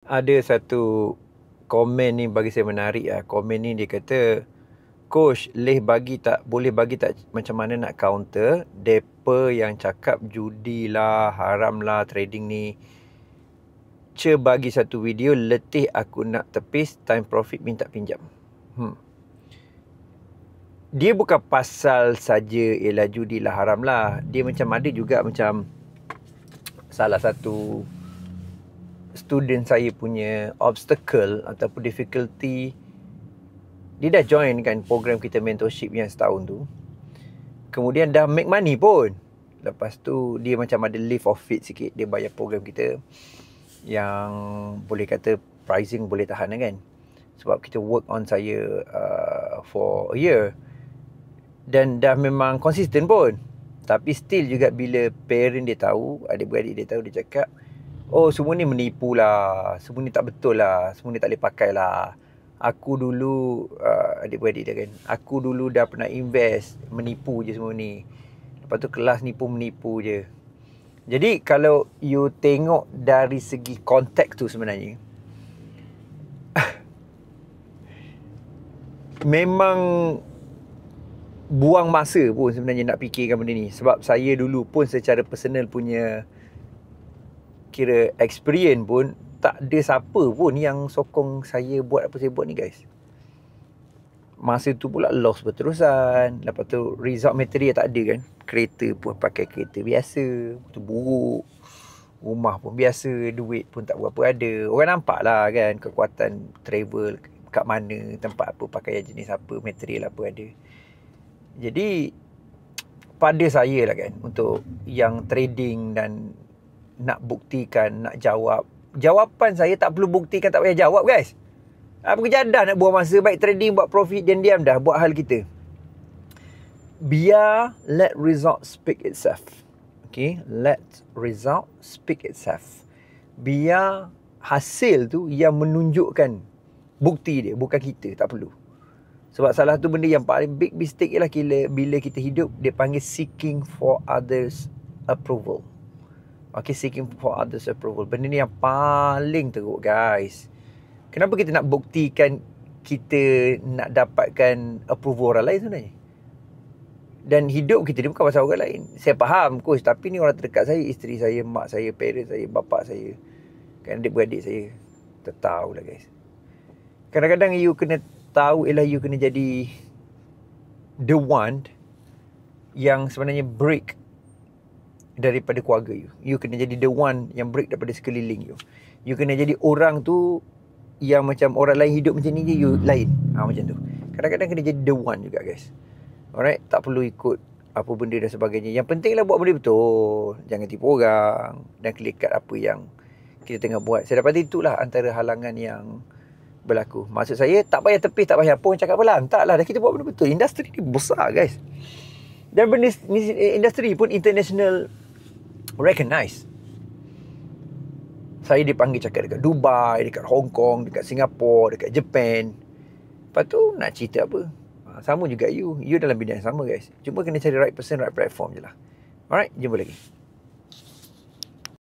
Ada satu komen ni bagi saya menarik lah. Komen ni dia kata, Coach, boleh bagi tak macam mana nak counter depa yang cakap judi lah, haram lah, trading ni. Bagi satu video, letih aku nak tepis, time profit minta pinjam. Dia bukan pasal saja ialah judi lah, haram lah. Dia macam ada juga macam salah satu student saya punya obstacle ataupun difficulty. Dia dah join kan program kita mentorship yang setahun tu. Kemudian dah make money pun. Lepas tu dia macam ada lift of faith sikit. Dia bayar program kita yang boleh kata pricing boleh tahan kan. Sebab kita work on saya for a year. Dan dah memang konsisten pun. Tapi still juga bila parent dia tahu, adik-beradik dia tahu, dia cakap, oh semua ni menipu lah, semua ni tak betul lah, semua ni tak boleh pakai lah. Aku dulu, adik-beradik dia kan, aku dulu dah pernah invest, menipu je semua ni. Lepas tu kelas ni pun menipu je. Jadi kalau you tengok dari segi konteks tu sebenarnya, memang buang masa pun sebenarnya nak fikirkan benda ni. Sebab saya dulu pun secara personal punya kira experience pun, tak ada siapa pun yang sokong saya buat apa saya buat ni guys. Masa tu pula loss berterusan. Lepas tu result material tak ada kan. Kereta pun pakai kereta biasa, tu buruk. Rumah pun biasa, duit pun tak berapa ada. Orang nampak lah kan kekuatan travel kat mana, tempat apa, pakaian jenis apa, material apa ada. Jadi pada saya lah kan, untuk yang trading dan nak buktikan, nak jawab. Jawapan saya tak perlu buktikan, tak payah jawab guys. Apa kejadah nak buang masa, baik trading, buat profit, diam-diam dah, buat hal kita. Biar let result speak itself. Okay, let result speak itself. Biar hasil tu yang menunjukkan bukti dia, bukan kita, tak perlu. Sebab salah tu benda yang paling big mistake ialah bila kita hidup, dia panggil seeking for others approval. Okay, seeking for others approval. Benda ni yang paling teruk guys. Kenapa kita nak buktikan kita nak dapatkan approval orang lain sebenarnya? Dan hidup kita ni bukan pasal orang lain. Saya faham coach, tapi ni orang terdekat saya, isteri saya, mak saya, parents saya, bapa saya, kan adik-beradik saya. Tak tahulah guys. Kadang-kadang you kena tahu ialah you kena jadi the one yang sebenarnya break daripada keluarga you. You kena jadi the one yang break daripada sekeliling you. You kena jadi orang tu yang macam orang lain hidup macam ni je, you lain. Macam tu. Kadang-kadang kena jadi the one juga guys. Alright, tak perlu ikut apa benda dan sebagainya. Yang pentinglah buat benda betul. Jangan tipu orang dan kelikat apa yang kita tengah buat. Saya dapat itulah antara halangan yang berlaku. Maksud saya, tak payah tepis, tak payah pun cakap apa, lantaklah dah kita buat benda betul. Industri ni besar guys. Dan benda ni, industri pun international recognized. Saya dipanggil cakap dekat Dubai, dekat Hong Kong, dekat Singapura, dekat Japan. Lepas tu nak cerita apa? Sama juga you dalam bidang yang sama guys. Cuma kena cari right person, right platform je lah. Alright, jumpa lagi.